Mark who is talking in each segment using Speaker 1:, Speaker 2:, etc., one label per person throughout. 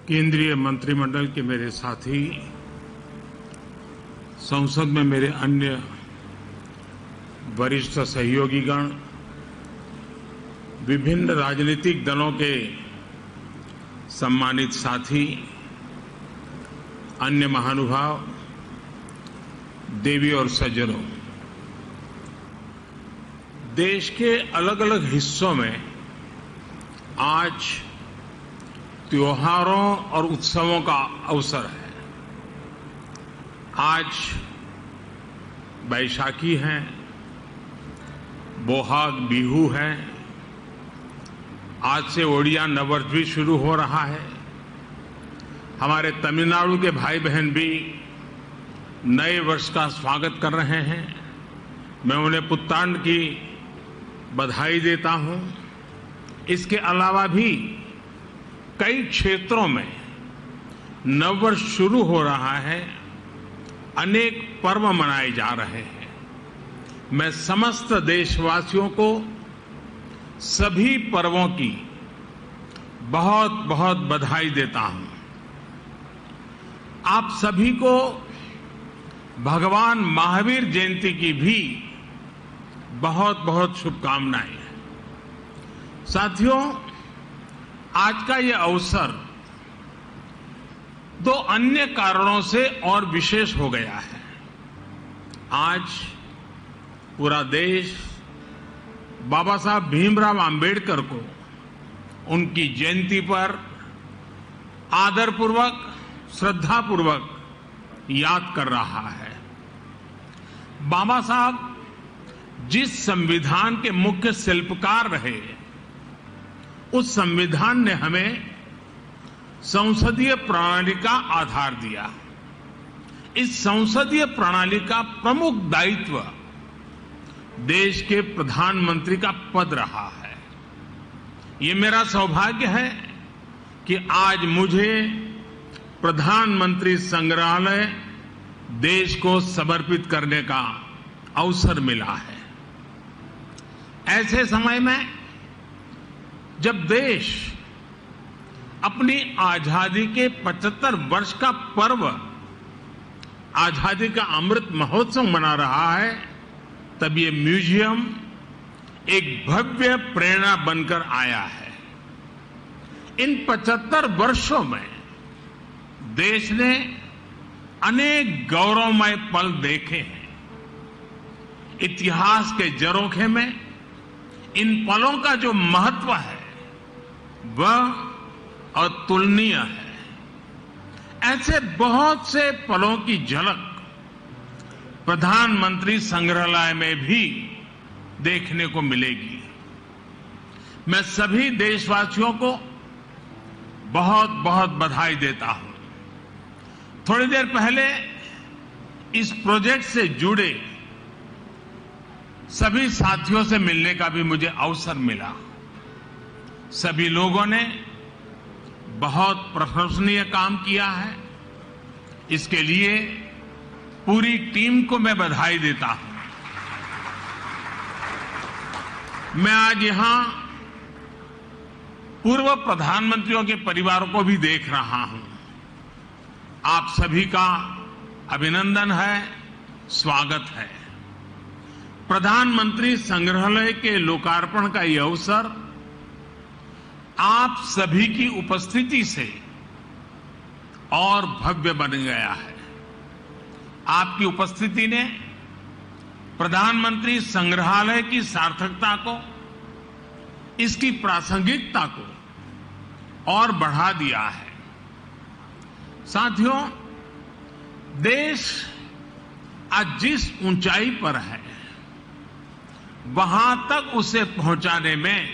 Speaker 1: केंद्रीय मंत्रिमंडल के मेरे साथी, संसद में मेरे अन्य वरिष्ठ सहयोगीगण, विभिन्न राजनीतिक दलों के सम्मानित साथी, अन्य महानुभाव, देवी और सज्जनों, देश के अलग अलग हिस्सों में आज त्योहारों और उत्सवों का अवसर है। आज बैसाखी है, बोहाग बिहू है, आज से ओडिया नववर्ष भी शुरू हो रहा है। हमारे तमिलनाडु के भाई बहन भी नए वर्ष का स्वागत कर रहे हैं। मैं उन्हें पुत्तांड की बधाई देता हूं। इसके अलावा भी कई क्षेत्रों में नववर्ष शुरू हो रहा है, अनेक पर्व मनाए जा रहे हैं। मैं समस्त देशवासियों को सभी पर्वों की बहुत बहुत बधाई देता हूं। आप सभी को भगवान महावीर जयंती की भी बहुत बहुत शुभकामनाएं। साथियों, आज का ये अवसर दो अन्य कारणों से और विशेष हो गया है। आज पूरा देश बाबा साहब भीमराव आंबेडकर को उनकी जयंती पर आदरपूर्वक, श्रद्धापूर्वक याद कर रहा है। बाबा साहब जिस संविधान के मुख्य शिल्पकार रहे, उस संविधान ने हमें संसदीय प्रणाली का आधार दिया। इस संसदीय प्रणाली का प्रमुख दायित्व देश के प्रधानमंत्री का पद रहा है। ये मेरा सौभाग्य है कि आज मुझे प्रधानमंत्री संग्रहालय देश को समर्पित करने का अवसर मिला है। ऐसे समय में जब देश अपनी आजादी के 75 वर्ष का पर्व, आजादी का अमृत महोत्सव मना रहा है, तब ये म्यूजियम एक भव्य प्रेरणा बनकर आया है। इन 75 वर्षों में देश ने अनेक गौरवमय पल देखे हैं। इतिहास के झरोखे में इन पलों का जो महत्व है वह अतुलनीय है। ऐसे बहुत से पलों की झलक प्रधानमंत्री संग्रहालय में भी देखने को मिलेगी। मैं सभी देशवासियों को बहुत बहुत बधाई देता हूं। थोड़ी देर पहले इस प्रोजेक्ट से जुड़े सभी साथियों से मिलने का भी मुझे अवसर मिला। सभी लोगों ने बहुत प्रशंसनीय काम किया है। इसके लिए पूरी टीम को मैं बधाई देता हूं। मैं आज यहां पूर्व प्रधानमंत्रियों के परिवारों को भी देख रहा हूं। आप सभी का अभिनंदन है, स्वागत है। प्रधानमंत्री संग्रहालय के लोकार्पण का यह अवसर आप सभी की उपस्थिति से और भव्य बन गया है। आपकी उपस्थिति ने प्रधानमंत्री संग्रहालय की सार्थकता को, इसकी प्रासंगिकता को और बढ़ा दिया है। साथियों, देश आज जिस ऊंचाई पर है, वहां तक उसे पहुंचाने में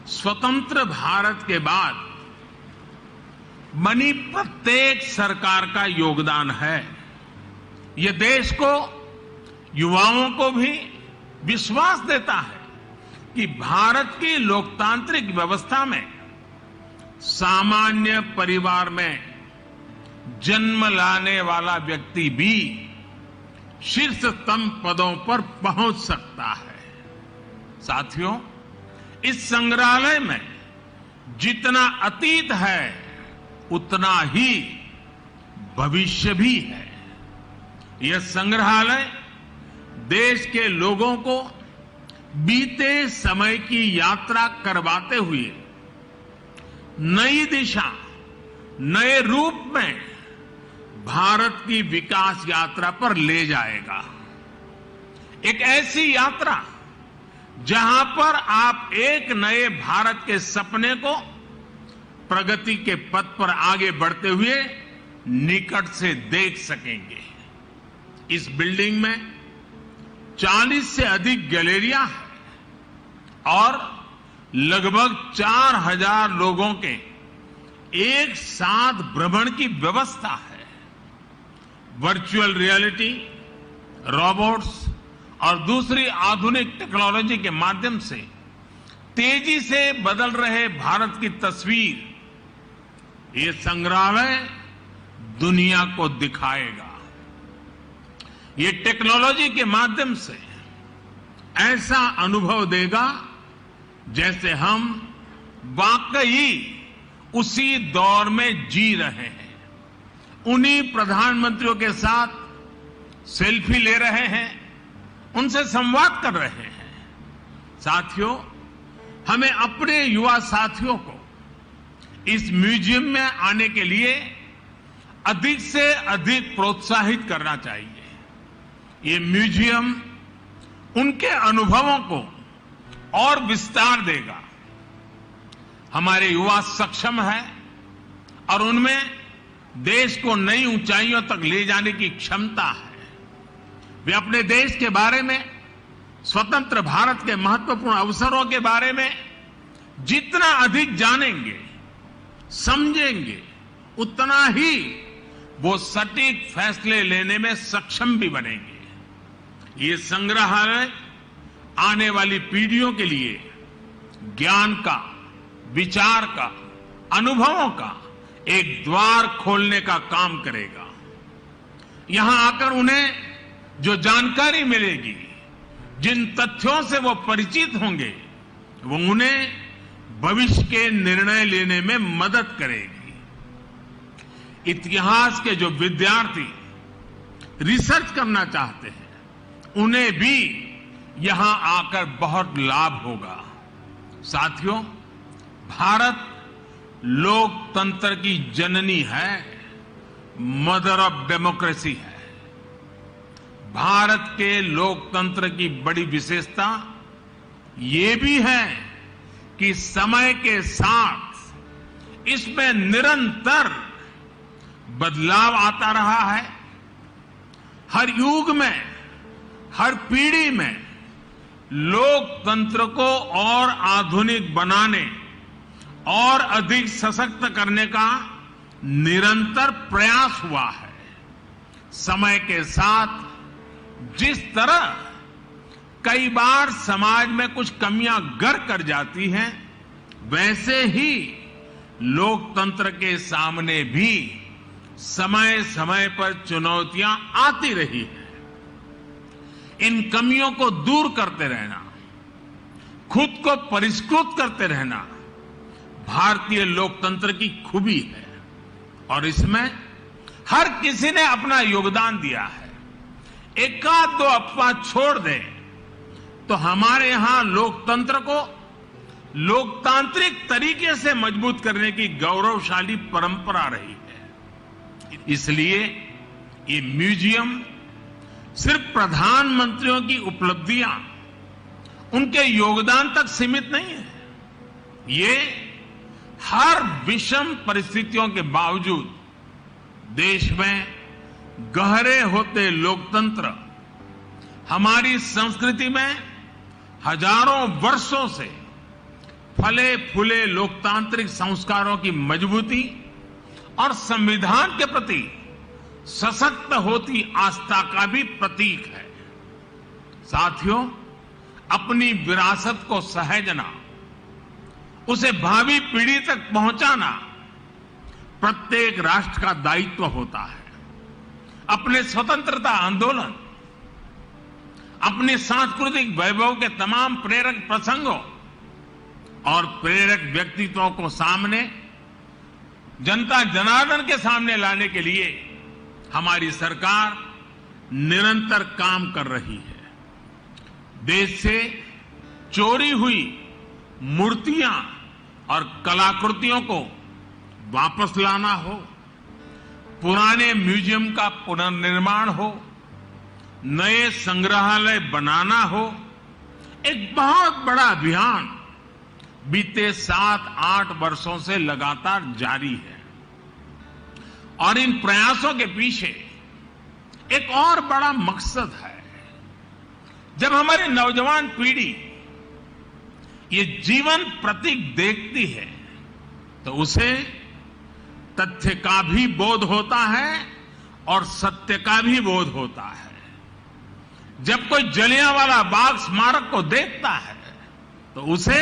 Speaker 1: स्वतंत्र भारत के बाद बनी प्रत्येक सरकार का योगदान है। यह देश को, युवाओं को भी विश्वास देता है कि भारत की लोकतांत्रिक व्यवस्था में सामान्य परिवार में जन्म लाने वाला व्यक्ति भी शीर्षतम पदों पर पहुंच सकता है। साथियों, इस संग्रहालय में जितना अतीत है उतना ही भविष्य भी है। यह संग्रहालय देश के लोगों को बीते समय की यात्रा करवाते हुए नई दिशा, नए रूप में भारत की विकास यात्रा पर ले जाएगा। एक ऐसी यात्रा जहां पर आप एक नए भारत के सपने को प्रगति के पथ पर आगे बढ़ते हुए निकट से देख सकेंगे। इस बिल्डिंग में 40 से अधिक गैलरियां हैं और लगभग 4000 लोगों के एक साथ भ्रमण की व्यवस्था है। वर्चुअल रियलिटी, रोबोट्स और दूसरी आधुनिक टेक्नोलॉजी के माध्यम से तेजी से बदल रहे भारत की तस्वीर ये संग्रहालय दुनिया को दिखाएगा। ये टेक्नोलॉजी के माध्यम से ऐसा अनुभव देगा जैसे हम वाकई उसी दौर में जी रहे हैं। उन्हीं प्रधानमंत्रियों के साथ सेल्फी ले रहे हैं, उनसे संवाद कर रहे हैं। साथियों, हमें अपने युवा साथियों को इस म्यूजियम में आने के लिए अधिक से अधिक प्रोत्साहित करना चाहिए। ये म्यूजियम उनके अनुभवों को और विस्तार देगा। हमारे युवा सक्षम है और उनमें देश को नई ऊंचाइयों तक ले जाने की क्षमता है। वे अपने देश के बारे में, स्वतंत्र भारत के महत्वपूर्ण अवसरों के बारे में जितना अधिक जानेंगे, समझेंगे, उतना ही वो सटीक फैसले लेने में सक्षम भी बनेंगे। ये संग्रहालय आने वाली पीढ़ियों के लिए ज्ञान का, विचार का, अनुभवों का एक द्वार खोलने का काम करेगा। यहां आकर उन्हें जो जानकारी मिलेगी, जिन तथ्यों से वो परिचित होंगे, वो उन्हें भविष्य के निर्णय लेने में मदद करेगी। इतिहास के जो विद्यार्थी रिसर्च करना चाहते हैं, उन्हें भी यहां आकर बहुत लाभ होगा। साथियों, भारत लोकतंत्र की जननी है, मदर ऑफ डेमोक्रेसी है। भारत के लोकतंत्र की बड़ी विशेषता ये भी है कि समय के साथ इसमें निरंतर बदलाव आता रहा है। हर युग में, हर पीढ़ी में लोकतंत्र को और आधुनिक बनाने और अधिक सशक्त करने का निरंतर प्रयास हुआ है। समय के साथ जिस तरह कई बार समाज में कुछ कमियां गर कर जाती हैं, वैसे ही लोकतंत्र के सामने भी समय समय पर चुनौतियां आती रही हैं। इन कमियों को दूर करते रहना, खुद को परिष्कृत करते रहना भारतीय लोकतंत्र की खूबी है और इसमें हर किसी ने अपना योगदान दिया है। एकाध दो अफवाह छोड़ दें तो हमारे यहां लोकतंत्र को लोकतांत्रिक तरीके से मजबूत करने की गौरवशाली परंपरा रही है। इसलिए ये म्यूजियम सिर्फ प्रधानमंत्रियों की उपलब्धियां, उनके योगदान तक सीमित नहीं है। ये हर विषम परिस्थितियों के बावजूद देश में गहरे होते लोकतंत्र, हमारी संस्कृति में हजारों वर्षों से फले फूले लोकतांत्रिक संस्कारों की मजबूती और संविधान के प्रति सशक्त होती आस्था का भी प्रतीक है। साथियों, अपनी विरासत को सहेजना, उसे भावी पीढ़ी तक पहुंचाना प्रत्येक राष्ट्र का दायित्व होता है। अपने स्वतंत्रता आंदोलन, अपने सांस्कृतिक वैभव के तमाम प्रेरक प्रसंगों और प्रेरक व्यक्तित्वों को सामने, जनता जनार्दन के सामने लाने के लिए हमारी सरकार निरंतर काम कर रही है। देश से चोरी हुई मूर्तियां और कलाकृतियों को वापस लाना हो, पुराने म्यूजियम का पुनर्निर्माण हो, नए संग्रहालय बनाना हो, एक बहुत बड़ा अभियान बीते 7-8 वर्षों से लगातार जारी है। और इन प्रयासों के पीछे एक और बड़ा मकसद है। जब हमारी नौजवान पीढ़ी ये जीवन प्रतीक देखती है तो उसे तथ्य का भी बोध होता है और सत्य का भी बोध होता है। जब कोई जलियांवाला बाग स्मारक को देखता है तो उसे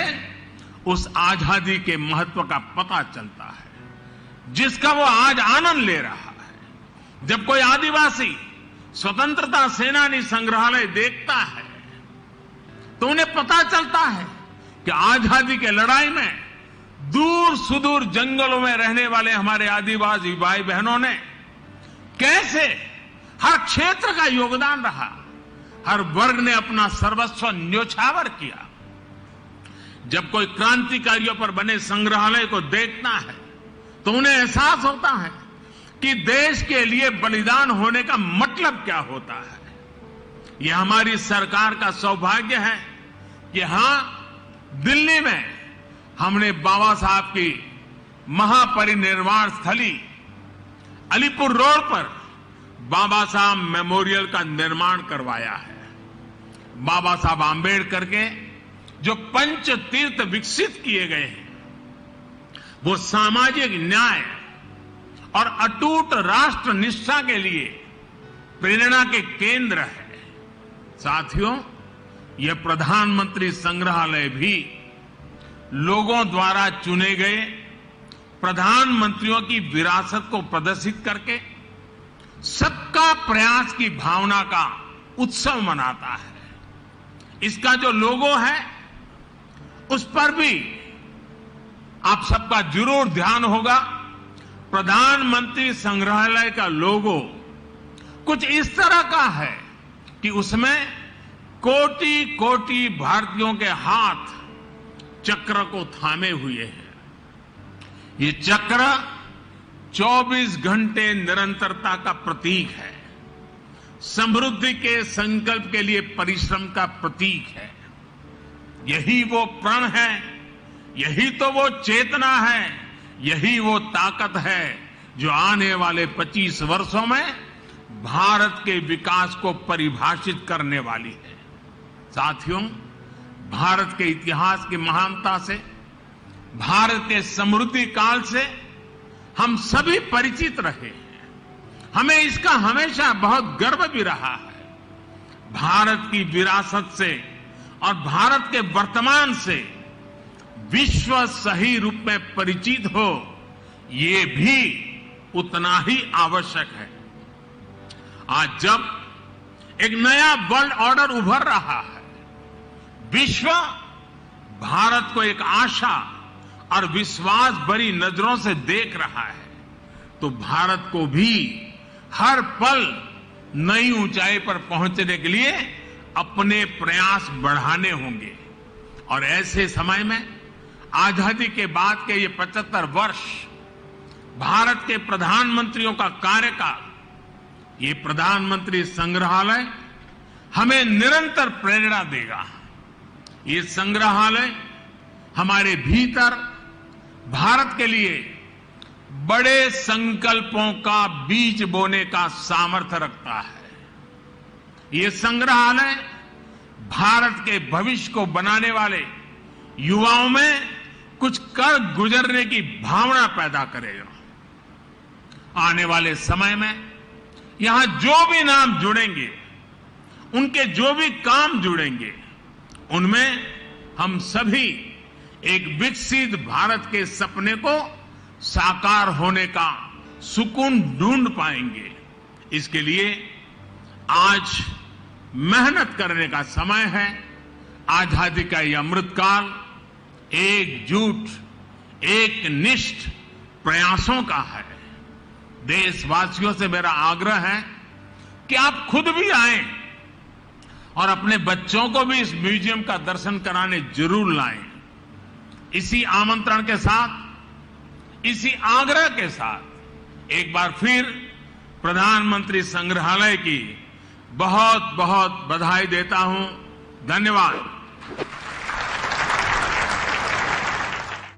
Speaker 1: उस आजादी के महत्व का पता चलता है जिसका वो आज आनंद ले रहा है। जब कोई आदिवासी स्वतंत्रता सेनानी संग्रहालय देखता है तो उन्हें पता चलता है कि आजादी के लड़ाई में दूर सुदूर जंगलों में रहने वाले हमारे आदिवासी भाई बहनों ने कैसे हर क्षेत्र का योगदान रहा, हर वर्ग ने अपना सर्वस्व न्योछावर किया। जब कोई क्रांतिकारियों पर बने संग्रहालय को देखता है तो उन्हें एहसास होता है कि देश के लिए बलिदान होने का मतलब क्या होता है। यह हमारी सरकार का सौभाग्य है कि हां, दिल्ली में हमने बाबा साहब की महापरिनिर्वाण स्थली अलीपुर रोड पर बाबा साहब मेमोरियल का निर्माण करवाया है। बाबा साहब आंबेडकर के जो पंच तीर्थ विकसित किए गए हैं वो सामाजिक न्याय और अटूट राष्ट्र निष्ठा के लिए प्रेरणा के केंद्र है। साथियों, यह प्रधानमंत्री संग्रहालय भी लोगों द्वारा चुने गए प्रधानमंत्रियों की विरासत को प्रदर्शित करके सबका प्रयास की भावना का उत्सव मनाता है। इसका जो लोगो है उस पर भी आप सबका जरूर ध्यान होगा। प्रधानमंत्री संग्रहालय का लोगो कुछ इस तरह का है कि उसमें कोटि कोटि भारतीयों के हाथ चक्र को थामे हुए हैं। ये चक्र 24 घंटे निरंतरता का प्रतीक है, समृद्धि के संकल्प के लिए परिश्रम का प्रतीक है। यही वो प्रण है, यही तो वो चेतना है, यही वो ताकत है जो आने वाले 25 वर्षों में भारत के विकास को परिभाषित करने वाली है। साथियों, भारत के इतिहास की महानता से, भारत के समृद्धि काल से हम सभी परिचित रहे हैं। हमें इसका हमेशा बहुत गर्व भी रहा है। भारत की विरासत से और भारत के वर्तमान से विश्व सही रूप में परिचित हो, ये भी उतना ही आवश्यक है। आज जब एक नया वर्ल्ड ऑर्डर उभर रहा है, विश्व भारत को एक आशा और विश्वास भरी नजरों से देख रहा है, तो भारत को भी हर पल नई ऊंचाई पर पहुंचने के लिए अपने प्रयास बढ़ाने होंगे। और ऐसे समय में आजादी के बाद के ये 75 वर्ष भारत के प्रधानमंत्रियों का कार्यकाल, ये प्रधानमंत्री संग्रहालय हमें निरंतर प्रेरणा देगा। ये संग्रहालय हमारे भीतर भारत के लिए बड़े संकल्पों का बीज बोने का सामर्थ्य रखता है। ये संग्रहालय भारत के भविष्य को बनाने वाले युवाओं में कुछ कर गुजरने की भावना पैदा करेगा। आने वाले समय में यहां जो भी नाम जुड़ेंगे, उनके जो भी काम जुड़ेंगे, उनमें हम सभी एक विकसित भारत के सपने को साकार होने का सुकून ढूंढ पाएंगे। इसके लिए आज मेहनत करने का समय है। आजादी का ये अमृतकाल एकजुट, एकनिष्ठ प्रयासों का है। देशवासियों से मेरा आग्रह है कि आप खुद भी आएं और अपने बच्चों को भी इस म्यूजियम का दर्शन कराने जरूर लाएं। इसी आमंत्रण के साथ, इसी आग्रह के साथ एक बार फिर प्रधानमंत्री संग्रहालय की बहुत बहुत बधाई देता हूं। धन्यवाद।